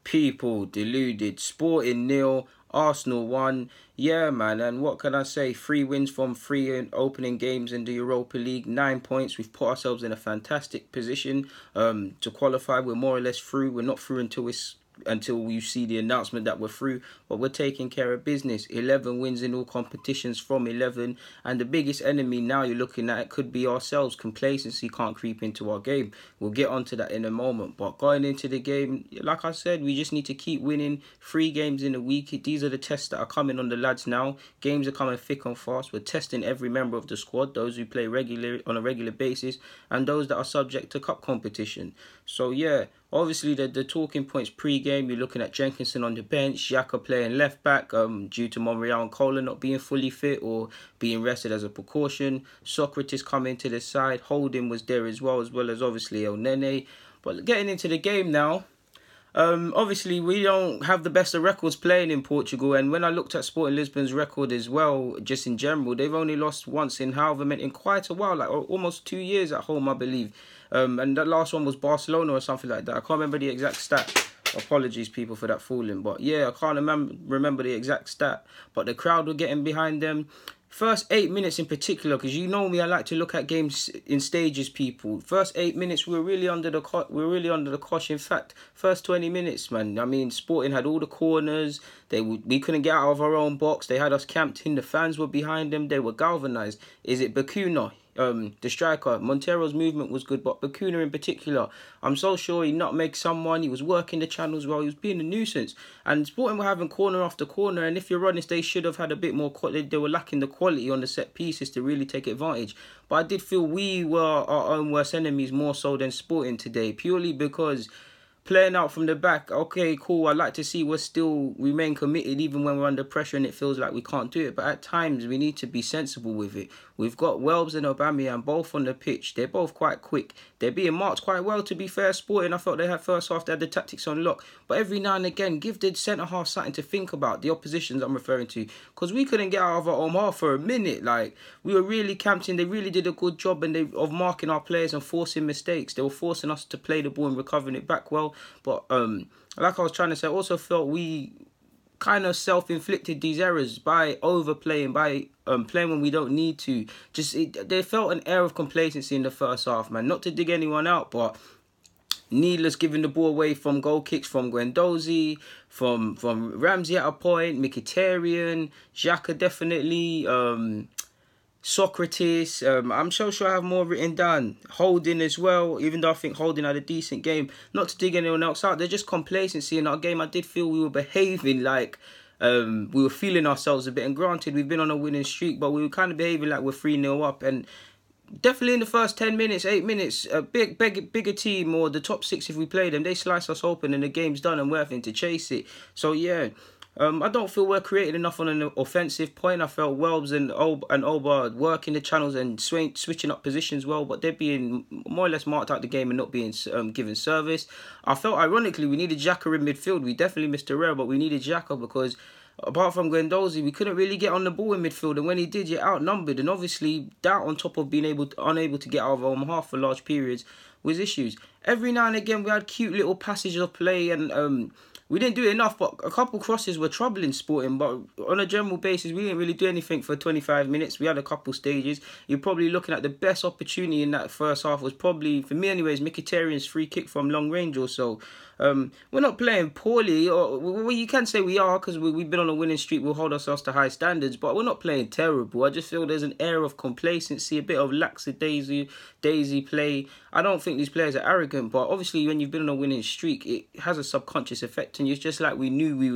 People deluded. Sporting 0, Arsenal 1. Yeah, man, and what can I say? 3 wins from 3 opening games in the Europa League, 9 points. We've put ourselves in a fantastic position to qualify. We're more or less through. We're not through until you see the announcement that we're through, but we're taking care of business. 11 wins in all competitions from 11, and the biggest enemy now you're looking at, it could be ourselves. Complacency can't creep into our game. We'll get onto that in a moment, but going into the game, like I said, we just need to keep winning. 3 games in a week. These are the tests that are coming on the lads now. Games are coming thick and fast. We're testing every member of the squad, those who play on a regular basis, and those that are subject to cup competition. So yeah, obviously the talking points pre-game, you're looking at Jenkinson on the bench, Xhaka playing left back due to Monreal and Cola not being fully fit or being rested as a precaution. Socrates coming to the side, Holding was there as well as obviously El Nene. But getting into the game now, obviously we don't have the best of records playing in Portugal, and when I looked at Sporting Lisbon's record as well, just in general, they've only lost once in quite a while, like almost 2 years at home, I believe. And that last one was Barcelona or something like that. I can't remember the exact stat. Apologies, people, for that fooling. But yeah, I can't remember the exact stat. But the crowd were getting behind them. First 8 minutes in particular, because you know me, I like to look at games in stages, people. First 8 minutes, we were really under the cosh. In fact, first 20 minutes, man. I mean, Sporting had all the corners. We couldn't get out of our own box. They had us camped in. The fans were behind them. They were galvanised. Is it Bacuna? The striker, Montero's movement was good, but Bacuna in particular, I'm so sure he nutmegged someone. He was working the channels well. He was being a nuisance. And Sporting were having corner after corner. And if you're honest, they should have had a bit more quality. They were lacking the quality on the set pieces to really take advantage. But I did feel we were our own worst enemies more so than Sporting today, purely because playing out from the back, okay, cool. I like to see we still remain committed even when we're under pressure and it feels like we can't do it. But at times we need to be sensible with it. We've got Welbs and Aubameyang both on the pitch. They're both quite quick. They're being marked quite well, to be fair. Sporting, I felt they had first half, they had the tactics on lock. But every now and again, give the centre-half something to think about, the oppositions I'm referring to. Because we couldn't get out of our own half for a minute. Like, we were really camped in. They really did a good job of marking our players and forcing mistakes. They were forcing us to play the ball and recovering it back well. But like I was trying to say, I also felt we kind of self-inflicted these errors by overplaying, by playing when we don't need to. They felt an air of complacency in the first half, man. Not to dig anyone out, but needless giving the ball away from goal kicks from Guendouzi, from Ramsey at a point, Mkhitaryan, Xhaka definitely, Socrates, I'm so sure I have more written down. Holding as well, even though I think Holding had a decent game. Not to dig anyone else out, there's just complacency in our game. I did feel we were behaving like we were feeling ourselves a bit. And granted, we've been on a winning streak, but we were kind of behaving like we're 3-0 up. And definitely in the first 10 minutes, 8 minutes, a bigger team or the top 6 if we play them, they slice us open and the game's done and we're having to chase it. So yeah. I don't feel we're creating enough on an offensive point. I felt Welbs and Oba working the channels and switching up positions well, but they're being more or less marked out the game and not being given service. I felt, ironically, we needed Xhaka in midfield. We definitely missed a rare, but we needed Xhaka because apart from Guendouzi, we couldn't really get on the ball in midfield. And when he did, you're outnumbered. And obviously, that on top of being unable to get out of our own half for large periods was issues. Every now and again, we had cute little passages of play and we didn't do enough, but a couple crosses were troubling Sporting. But on a general basis, we didn't really do anything for 25 minutes. We had a couple stages. You're probably looking at the best opportunity in that first half was probably, for me anyways, Mkhitaryan's free kick from long range or so. We're not playing poorly, or well, you can say we are because we've been on a winning streak. We'll hold ourselves to high standards, but we're not playing terrible. I just feel there's an air of complacency, a bit of lackadaisy play. I don't think these players are arrogant, but obviously when you've been on a winning streak, it has a subconscious effect, and it's just like we knew we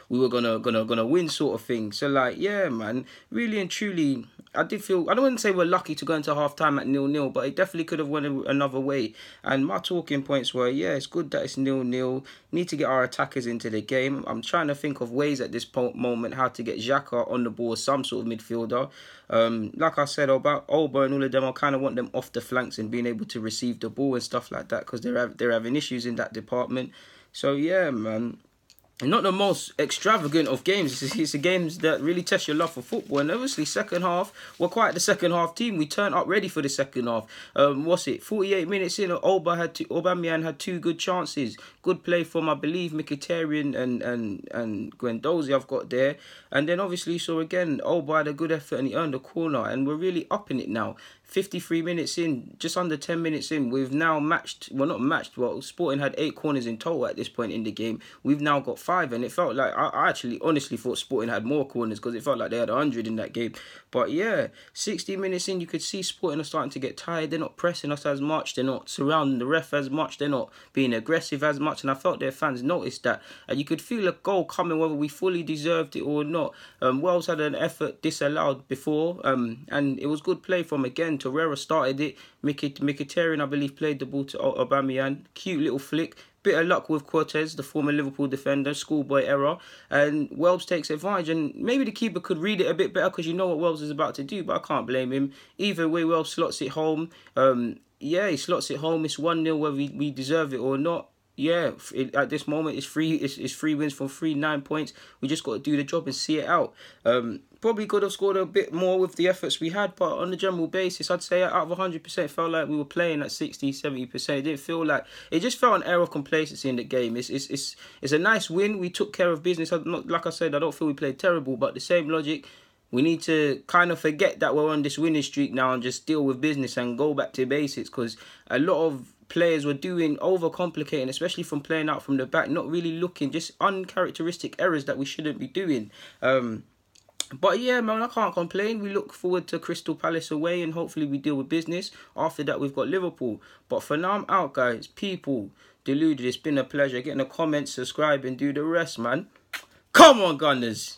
were gonna win sort of thing. So like, yeah, man, really and truly, I did feel, I don't want to say we're lucky to go into half time at 0-0, but it definitely could have went another way. And my talking points were, yeah, it's good that it's 0-0. Need to get our attackers into the game. I'm trying to think of ways at this moment how to get Xhaka on the ball, some sort of midfielder. Like I said about Oba and all of them, I kind of want them off the flanks and being able to receive the ball and stuff like that because they're having issues in that department. So yeah, man. not the most extravagant of games. It's the games that really test your love for football. And obviously, second half, we're quite the second half team. We turned up ready for the second half. 48 minutes in, Aubameyang had two good chances. Good play from, I believe, Mkhitaryan and Guendouzi I've got there. And then obviously, so again, Oba had a good effort and he earned a corner. And we're really up in it now. 53 minutes in, just under 10 minutes in, we've now matched, well not matched, well Sporting had 8 corners in total at this point in the game. We've now got 5 and it felt like, I actually honestly thought Sporting had more corners because it felt like they had 100 in that game. But yeah, 60 minutes in, you could see Sporting are starting to get tired. They're not pressing us as much, they're not surrounding the ref as much, they're not being aggressive as much, and I felt their fans noticed that. And you could feel a goal coming whether we fully deserved it or not. Wales had an effort disallowed before, and it was good play from, again, Torreira started it. Mkhitaryan, I believe, played the ball to Aubameyang. Cute little flick. Bit of luck with Cortez, the former Liverpool defender, schoolboy error. And Wells takes advantage. And maybe the keeper could read it a bit better because you know what Wells is about to do, but I can't blame him. Either way, Wells slots it home. He slots it home. It's 1-0 whether we deserve it or not. Yeah, at this moment, it's three wins from 9 points. We just got to do the job and see it out. Probably could have scored a bit more with the efforts we had, but on a general basis, I'd say out of 100%, it felt like we were playing at 60, 70%. It didn't feel like, it just felt an air of complacency in the game. It's a nice win. We took care of business. Like I said, I don't feel we played terrible, but the same logic, we need to kind of forget that we're on this winning streak now and just deal with business and go back to basics, because a lot of players were doing overcomplicating, especially from playing out from the back, not really looking, just uncharacteristic errors that we shouldn't be doing. But yeah, man, I can't complain. We look forward to Crystal Palace away and hopefully we deal with business. After that, we've got Liverpool. But for now, I'm out, guys. People, deluded. It's been a pleasure. Get in the comments, subscribe, and do the rest, man. Come on, Gunners.